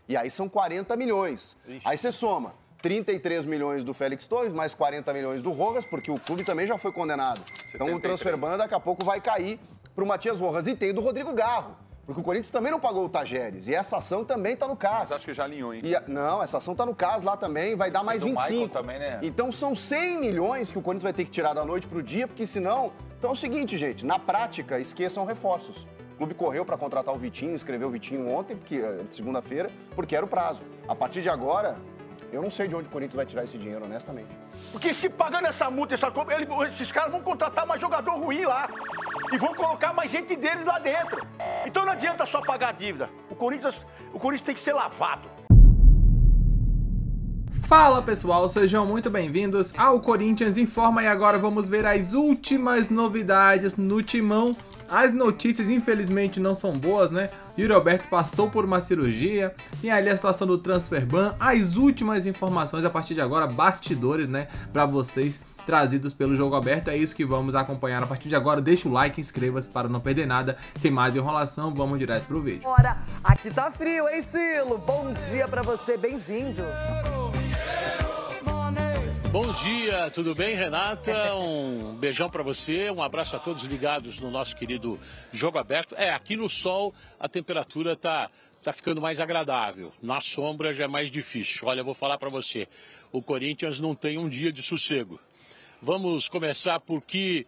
E aí são 40 milhões. Ixi. Aí você soma 33 milhões do Félix Torres, mais 40 milhões do Rojas, porque o clube também já foi condenado. 73. Então o transfer ban daqui a pouco vai cair para o Matias Rojas. E tem do Rodrigo Garro, porque o Corinthians também não pagou o Tajeres. E essa ação também está no CAS. Mas acho que já alinhou, hein? Não, essa ação está no CAS lá também, vai dar mais do 25. Maicon também, né? Então são 100 milhões que o Corinthians vai ter que tirar da noite para o dia, porque senão... Então é o seguinte, gente, na prática, esqueçam reforços. O clube correu para contratar o Vitinho, escreveu o Vitinho ontem, segunda-feira, porque era o prazo. A partir de agora, eu não sei de onde o Corinthians vai tirar esse dinheiro, honestamente. Porque se pagando essa multa, esses caras vão contratar mais jogador ruim lá. E vão colocar mais gente deles lá dentro. Então não adianta só pagar a dívida. O Corinthians tem que ser lavado. Fala pessoal, sejam muito bem-vindos ao Corinthians Informa e agora vamos ver as últimas novidades no Timão. As notícias infelizmente não são boas, né? Yuri Alberto passou por uma cirurgia, tem ali a situação do transfer ban, as últimas informações a partir de agora, bastidores, né, pra vocês, trazidos pelo Jogo Aberto. É isso que vamos acompanhar a partir de agora. Deixa o like, inscreva-se para não perder nada. Sem mais enrolação, vamos direto pro vídeo. Bora! Aqui tá frio, hein, Silo? Bom dia pra você, bem-vindo! Bom dia, tudo bem, Renata? Um beijão pra você, um abraço a todos ligados no nosso querido Jogo Aberto. Aqui no sol a temperatura tá ficando mais agradável, na sombra já é mais difícil. Olha, eu vou falar pra você, o Corinthians não tem um dia de sossego. Vamos começar por que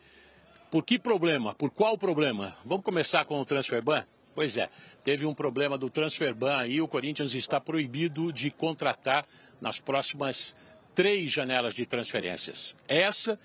problema? Por qual problema? Vamos começar com o transfer ban? Pois é, teve um problema do transfer ban aí, o Corinthians está proibido de contratar nas próximas 3 janelas de transferências. Essa,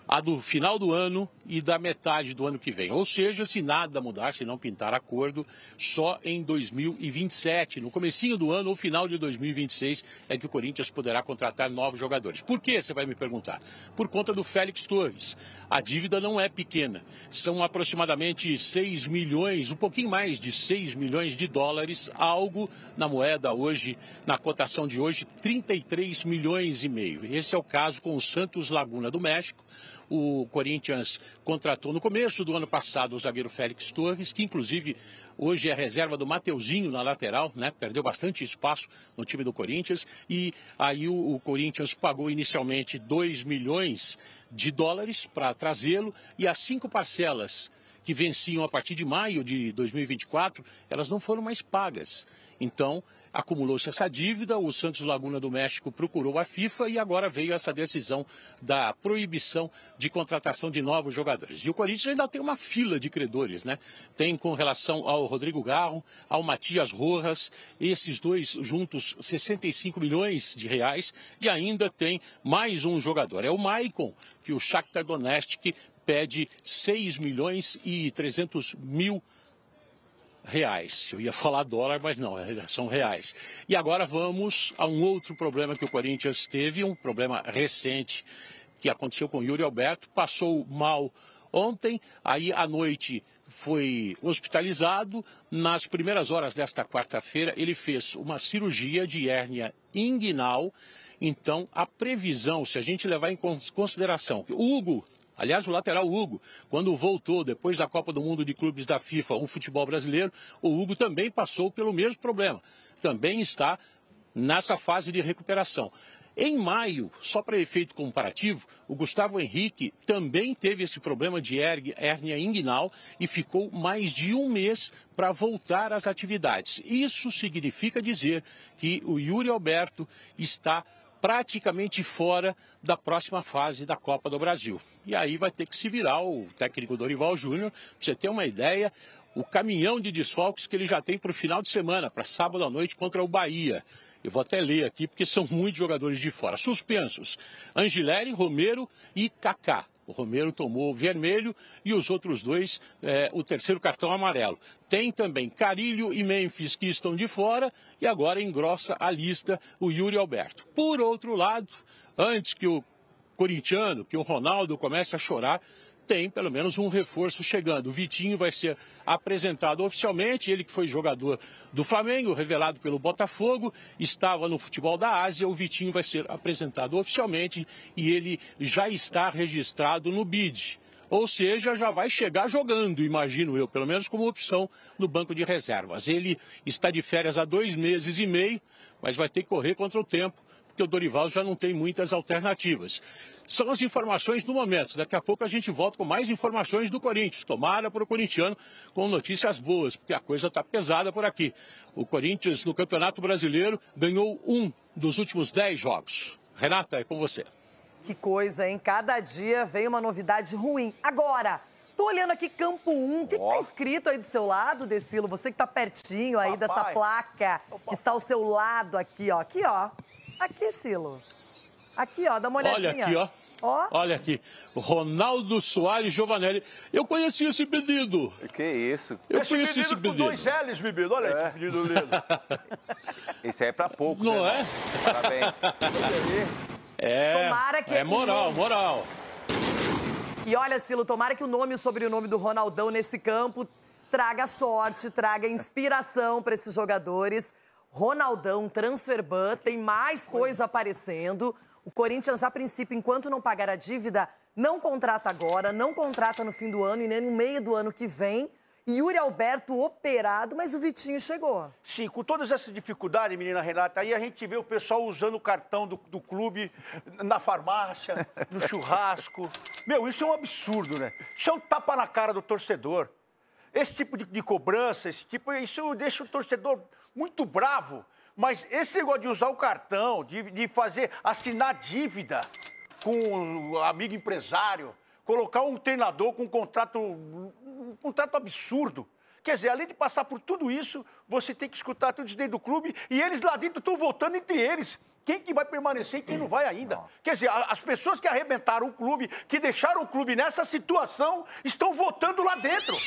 a do final do ano e da metade do ano que vem. Ou seja, se nada mudar, se não pintar acordo, só em 2027, no comecinho do ano ou final de 2026, é que o Corinthians poderá contratar novos jogadores. Por quê, você vai me perguntar? Por conta do Félix Torres. A dívida não é pequena. São aproximadamente 6 milhões, um pouquinho mais de 6 milhões de dólares, algo na moeda hoje, na cotação de hoje, 33 milhões e meio. Esse é o caso com o Santos Laguna do México. O Corinthians contratou no começo do ano passado o zagueiro Félix Torres, que inclusive hoje é reserva do Mateuzinho na lateral, né? Perdeu bastante espaço no time do Corinthians. E aí o Corinthians pagou inicialmente 2 milhões de dólares para trazê-lo e as 5 parcelas que venciam a partir de maio de 2024, elas não foram mais pagas. Então, acumulou-se essa dívida, o Santos Laguna do México procurou a FIFA e agora veio essa decisão da proibição de contratação de novos jogadores. E o Corinthians ainda tem uma fila de credores, né? Tem com relação ao Rodrigo Garro, ao Matias Rojas, esses dois juntos 65 milhões de reais e ainda tem mais um jogador, é o Maicon, que o Shakhtar Donetsk pede 6 milhões e 300 mil reais. Eu ia falar dólar, mas não, são reais. E agora vamos a um outro problema que o Corinthians teve, um problema recente que aconteceu com o Yuri Alberto. Passou mal ontem, aí à noite foi hospitalizado. Nas primeiras horas desta quarta-feira, ele fez uma cirurgia de hérnia inguinal. Então, a previsão, se a gente levar em consideração que o Hugo, aliás, o lateral Hugo, quando voltou depois da Copa do Mundo de Clubes da FIFA, o futebol brasileiro, o Hugo também passou pelo mesmo problema. Também está nessa fase de recuperação. Em maio, só para efeito comparativo, o Gustavo Henrique também teve esse problema de hérnia inguinal e ficou mais de um mês para voltar às atividades. Isso significa dizer que o Yuri Alberto está praticamente fora da próxima fase da Copa do Brasil. E aí vai ter que se virar o técnico Dorival Júnior, para você ter uma ideia, o caminhão de desfalques que ele já tem para o final de semana, para sábado à noite contra o Bahia. Eu vou até ler aqui, porque são muitos jogadores de fora. Suspensos: Angileri, Romero e Kaká. O Romero tomou vermelho e os outros dois, o terceiro cartão amarelo. Tem também Carilho e Memphis que estão de fora e agora engrossa a lista o Yuri Alberto. Por outro lado, antes que o corintiano, que o Ronaldo comece a chorar, tem pelo menos um reforço chegando. O Vitinho vai ser apresentado oficialmente, ele que foi jogador do Flamengo, revelado pelo Botafogo, estava no futebol da Ásia. O Vitinho vai ser apresentado oficialmente e ele já está registrado no BID. Ou seja, já vai chegar jogando, imagino eu, pelo menos como opção no banco de reservas. Ele está de férias há 2 meses e meio, mas vai ter que correr contra o tempo, porque o Dorival já não tem muitas alternativas. São as informações do momento. Daqui a pouco a gente volta com mais informações do Corinthians. Tomara para o corintiano com notícias boas, porque a coisa está pesada por aqui. O Corinthians, no Campeonato Brasileiro, ganhou 1 dos últimos 10 jogos. Renata, é com você. Que coisa, hein? Cada dia vem uma novidade ruim. Agora, tô olhando aqui Campo 1. O que tá escrito aí do seu lado, Decilo? Você que tá pertinho aí dessa placa que está ao seu lado aqui, ó. Aqui, ó. Aqui, Silo. Aqui, ó, dá uma olhadinha. Olha aqui, ó. Olha aqui, Ronaldo Soares Giovanelli. Eu conheci esse pedido. Que isso? Eu conheci esse pedido. Com 2 L's, bebido. Olha aí que pedido lindo. Esse aí é pra poucos, não né? É? Parabéns. Tomara que... É moral. E olha, Silo, tomara que o nome e o sobrenome do Ronaldão nesse campo traga sorte, traga inspiração para esses jogadores. Ronaldão, Transferban, tem mais coisa aparecendo. O Corinthians, a princípio, enquanto não pagar a dívida, não contrata agora, não contrata no fim do ano e nem no meio do ano que vem. Yuri Alberto operado, mas o Vitinho chegou. Sim, com todas essas dificuldades, menina Renata, aí a gente vê o pessoal usando o cartão do clube na farmácia, no churrasco. Meu, isso é um absurdo, né? Isso é um tapa na cara do torcedor. Esse tipo de cobrança, isso deixa o torcedor muito bravo. Mas esse negócio de usar o cartão, de fazer, assinar dívida com o amigo empresário, colocar um treinador com um contrato absurdo. Quer dizer, além de passar por tudo isso, você tem que escutar tudo isso dentro do clube e eles lá dentro estão votando entre eles. Quem que vai permanecer e quem não vai ainda. Nossa. Quer dizer, as pessoas que arrebentaram o clube, que deixaram o clube nessa situação, estão votando lá dentro.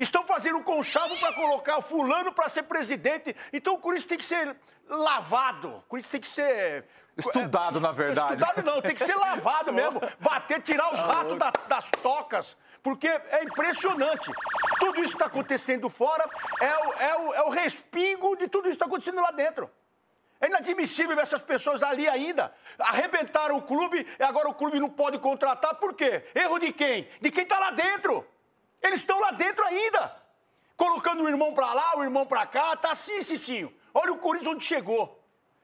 Estão fazendo um conchavo para colocar o fulano para ser presidente. Então o Corinthians tem que ser lavado. O Corinthians tem que ser... Estudado, na verdade. Estudado não, tem que ser lavado mesmo. Bater, tirar os ratos das tocas. Porque é impressionante. Tudo isso que está acontecendo fora é o respingo de tudo isso que está acontecendo lá dentro. É inadmissível ver essas pessoas ali ainda. Arrebentaram o clube e agora o clube não pode contratar. Por quê? Erro de quem? De quem está lá dentro. Eles estão lá dentro ainda. Colocando o irmão para lá, o irmão para cá. Tá assim, Cicinho. Olha o Corinthians onde chegou.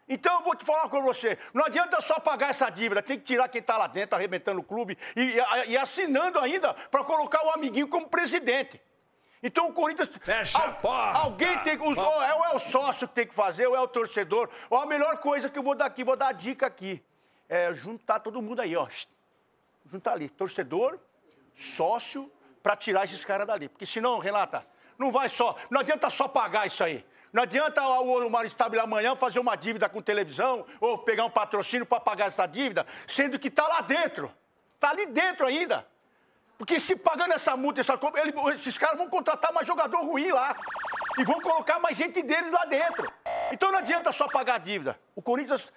Então eu vou te falar com você. Não adianta só pagar essa dívida. Tem que tirar quem está lá dentro, arrebentando o clube e assinando ainda para colocar o amiguinho como presidente. Então o Corinthians... Fecha a porta! Alguém tem que... Ou é o sócio que tem que fazer, ou é o torcedor. Ou a melhor coisa que eu vou dar aqui, vou dar a dica aqui. É juntar todo mundo aí, ó. Juntar ali. Torcedor, sócio, para tirar esses caras dali. Porque senão, Renata, não adianta só pagar isso aí. Não adianta o Maristable amanhã fazer uma dívida com televisão ou pegar um patrocínio para pagar essa dívida, sendo que está lá dentro. Está ali dentro ainda. Porque se pagando essa multa, esses caras vão contratar mais jogador ruim lá. E vão colocar mais gente deles lá dentro. Então não adianta só pagar a dívida. O Corinthians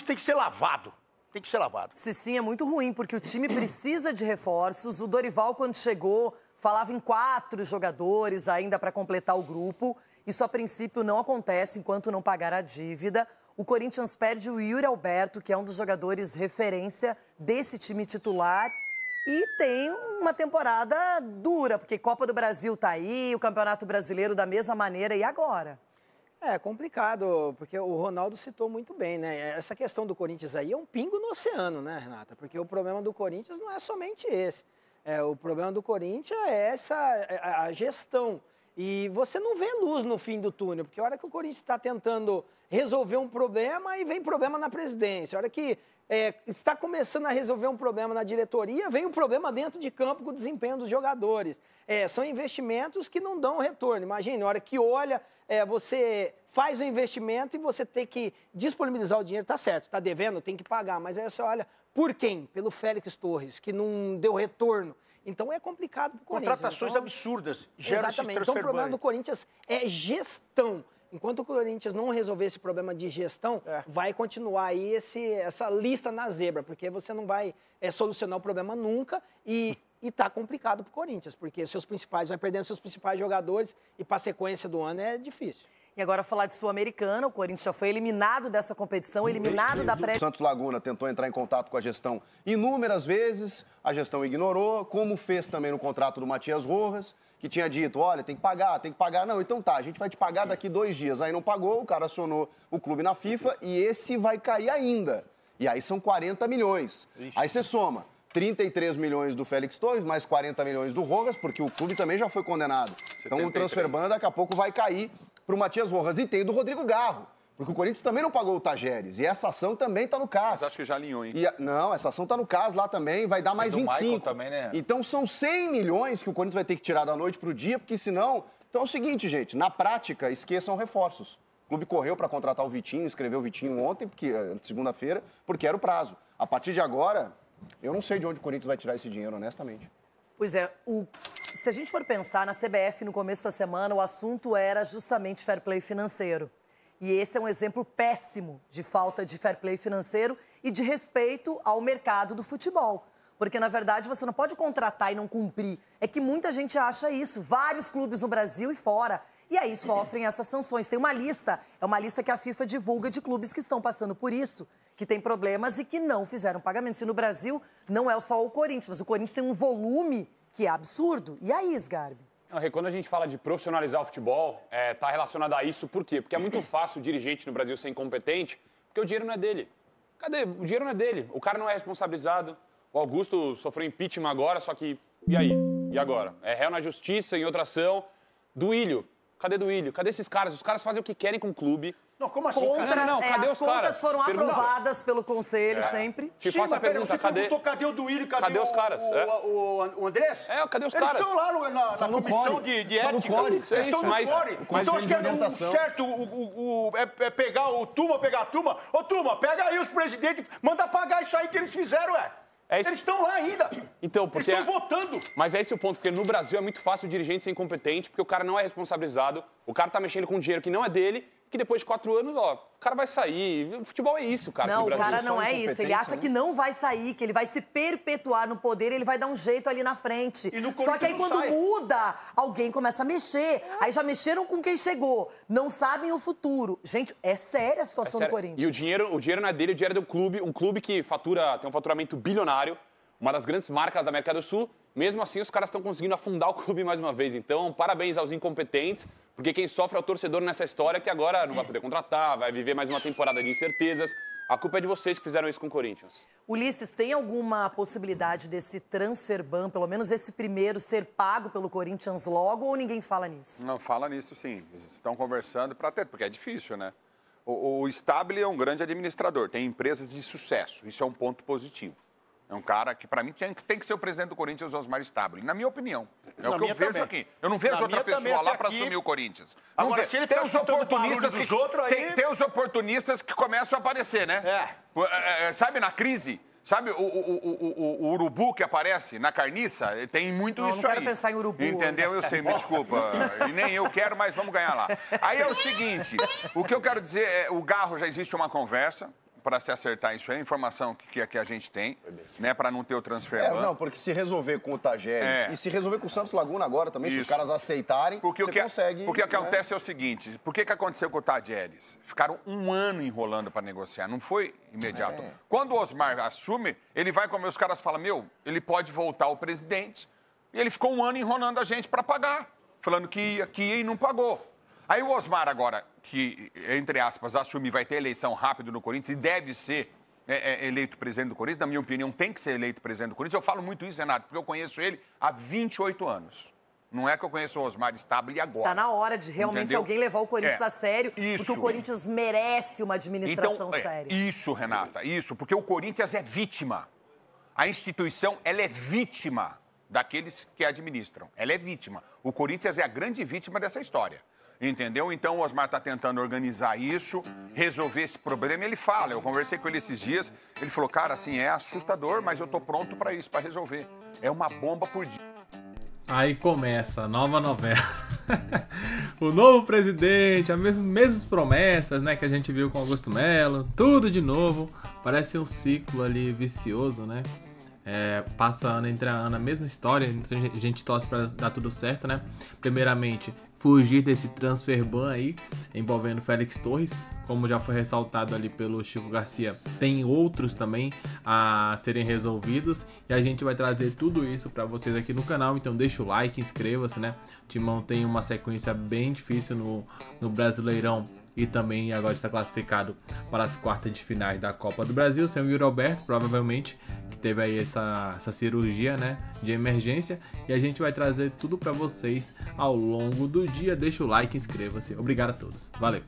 tem que ser lavado. Tem que ser lavado. Sim, é muito ruim, porque o time precisa de reforços. O Dorival, quando chegou, falava em 4 jogadores ainda para completar o grupo. Isso, a princípio, não acontece enquanto não pagar a dívida. O Corinthians perde o Yuri Alberto, que é um dos jogadores referência desse time titular. E tem uma temporada dura, porque Copa do Brasil tá aí, o Campeonato Brasileiro da mesma maneira. E agora? É complicado, porque o Ronaldo citou muito bem, né? Essa questão do Corinthians aí é um pingo no oceano, né, Renata? Porque o problema do Corinthians não é somente esse. O problema do Corinthians é a gestão. E você não vê luz no fim do túnel, porque a hora que o Corinthians está tentando resolver um problema, e vem problema na presidência. A hora que está começando a resolver um problema na diretoria, vem um problema dentro de campo com o desempenho dos jogadores. São investimentos que não dão retorno. Imagine, a hora que olha, você faz o investimento e você tem que disponibilizar o dinheiro, tá certo, tá devendo, tem que pagar, mas aí você olha, por quem? Pelo Félix Torres, que não deu retorno. Então é complicado para o Corinthians. Contratações absurdas. Exatamente. Então o problema do Corinthians é gestão. Enquanto o Corinthians não resolver esse problema de gestão, vai continuar aí essa lista na zebra, porque você não vai solucionar o problema nunca e tá complicado para o Corinthians, porque vai perdendo seus principais jogadores e para a sequência do ano é difícil. E agora falar de Sul-Americana, o Corinthians já foi eliminado dessa competição, eliminado da pré... Santos Laguna tentou entrar em contato com a gestão inúmeras vezes, a gestão ignorou, como fez também no contrato do Matias Rojas, que tinha dito, olha, tem que pagar. Não, então tá, a gente vai te pagar daqui 2 dias. Aí não pagou, o cara acionou o clube na FIFA e esse vai cair ainda. E aí são 40 milhões. Aí você soma 33 milhões do Félix Torres, mais 40 milhões do Rojas, porque o clube também já foi condenado. 73. Então o transfer ban daqui a pouco vai cair para o Matias Rojas. E tem do Rodrigo Garro, porque o Corinthians também não pagou o Tajeres. E essa ação também está no CAS. Mas acho que já alinhou, hein? Não, essa ação está no CAS lá também, vai dar mais 25. Também, né? Então são 100 milhões que o Corinthians vai ter que tirar da noite para o dia, porque senão... Então é o seguinte, gente, na prática, esqueçam reforços. O clube correu para contratar o Vitinho, escreveu o Vitinho ontem, segunda-feira, porque era o prazo. A partir de agora, eu não sei de onde o Corinthians vai tirar esse dinheiro, honestamente. Pois é, se a gente for pensar na CBF no começo da semana, o assunto era justamente fair play financeiro. E esse é um exemplo péssimo de falta de fair play financeiro e de respeito ao mercado do futebol. Porque, na verdade, você não pode contratar e não cumprir. É que muita gente acha isso. Vários clubes no Brasil e fora. E aí sofrem essas sanções. Tem uma lista, é uma lista que a FIFA divulga de clubes que estão passando por isso, que tem problemas e que não fizeram pagamentos. E no Brasil não é só o Corinthians, mas o Corinthians tem um volume que é absurdo. E aí, Sgarbi? Quando a gente fala de profissionalizar o futebol, está relacionado a isso. Por quê? Porque é muito fácil o dirigente no Brasil ser incompetente, porque o dinheiro não é dele. Cadê? O dinheiro não é dele. O cara não é responsabilizado. O Augusto sofreu impeachment agora, só que... E aí? E agora? É réu na justiça, em outra ação. Duílio. Cadê Duílio? Cadê esses caras? Os caras fazem o que querem com o clube. Não, como assim? Não, cadê os caras? As contas foram aprovadas pelo conselho sempre. Te faço a pergunta, cadê o Duílio? Cadê os caras? O Andrés? Cadê os caras? Eles estão lá na comissão de ética. Eles estão no core. Então acho que é certo pegar o Tuma, pegar a Tuma. Ô, Tuma, pega aí os presidentes, manda pagar isso aí que eles fizeram, Eles estão lá ainda. Então, porque eles estão votando. Mas é esse o ponto, porque no Brasil é muito fácil o dirigente ser incompetente, porque o cara não é responsabilizado, o cara tá mexendo com dinheiro que não é dele, que depois de 4 anos, o cara vai sair. O futebol é isso, cara. Não, o cara não é isso. Ele acha que não vai sair, que ele vai se perpetuar no poder e ele vai dar um jeito ali na frente. Só que aí quando muda, alguém começa a mexer. Aí já mexeram com quem chegou. Não sabem o futuro. Gente, é séria a situação do Corinthians. E o dinheiro não é dele, o dinheiro é do clube. Um clube que tem um faturamento bilionário, uma das grandes marcas da América do Sul. Mesmo assim, os caras estão conseguindo afundar o clube mais uma vez. Então, parabéns aos incompetentes, porque quem sofre é o torcedor nessa história, que agora não vai poder contratar, vai viver mais uma temporada de incertezas. A culpa é de vocês que fizeram isso com o Corinthians. Ulisses, tem alguma possibilidade desse transfer ban, pelo menos esse primeiro, ser pago pelo Corinthians logo, ou ninguém fala nisso? Não, fala nisso sim. Eles estão conversando para ter, porque é difícil, né? O Stabile é um grande administrador, tem empresas de sucesso. Isso é um ponto positivo. É um cara que, para mim, tem que ser o presidente do Corinthians, Osmar Stabile, na minha opinião. É o que eu vejo aqui. Eu não vejo outra pessoa lá para assumir o Corinthians. Agora, se ele tem os oportunistas dos outros, aí... Tem os oportunistas que começam a aparecer, né? Sabe, na crise... Sabe o urubu que aparece na carniça? Tem muito isso aí. Não quero pensar em urubu. Entendeu? Eu sei, me desculpa. E nem eu quero, mas vamos ganhar lá. Aí é o seguinte, o que eu quero dizer é, o Garro já existe uma conversa para se acertar isso aí, a informação que a gente tem, né, para não ter o transfer ban. Não, porque se resolver com o Tajeres e se resolver com o Santos Laguna agora também, se os caras aceitarem, você consegue... Porque o que acontece é o seguinte, por que aconteceu com o Tajeres? Ficaram 1 ano enrolando para negociar, não foi imediato. Quando o Osmar assume, ele vai como os caras falam, ele pode voltar ao presidente, e ele ficou 1 ano enrolando a gente para pagar, falando que ia e não pagou. Aí o Osmar agora, que, entre aspas, assume, vai ter eleição rápido no Corinthians e deve ser eleito presidente do Corinthians, na minha opinião, tem que ser eleito presidente do Corinthians. Eu falo muito isso, Renato, porque eu conheço ele há 28 anos. Não é que eu conheço o Osmar Stabile agora. Tá na hora de realmente alguém levar o Corinthians a sério, porque o Corinthians merece uma administração séria. Isso, Renata, isso, porque o Corinthians é vítima. A instituição, ela é vítima daqueles que administram. Ela é vítima. O Corinthians é a grande vítima dessa história. Entendeu? Então o Osmar está tentando organizar isso, resolver esse problema. Ele fala, eu conversei com ele esses dias, ele falou, cara, assim, é assustador, mas eu tô pronto para isso, para resolver. É uma bomba por dia. Aí começa a nova novela. O novo presidente, as mesmas promessas, né, que a gente viu com Augusto Melo, tudo de novo. Parece um ciclo ali vicioso, né? Passa ano entre ano a mesma história, a gente torce para dar tudo certo, né? Primeiramente, fugir desse transfer ban aí, envolvendo Félix Torres. Como já foi ressaltado ali pelo Chico Garcia, tem outros também a serem resolvidos. E a gente vai trazer tudo isso para vocês aqui no canal. Então deixa o like, inscreva-se, né? O Timão tem uma sequência bem difícil no Brasileirão. E também agora está classificado para as quartas de finais da Copa do Brasil. Sem o Yuri Alberto, provavelmente, que teve aí essa cirurgia, né, de emergência. E a gente vai trazer tudo para vocês ao longo do dia. Deixa o like, inscreva-se. Obrigado a todos. Valeu!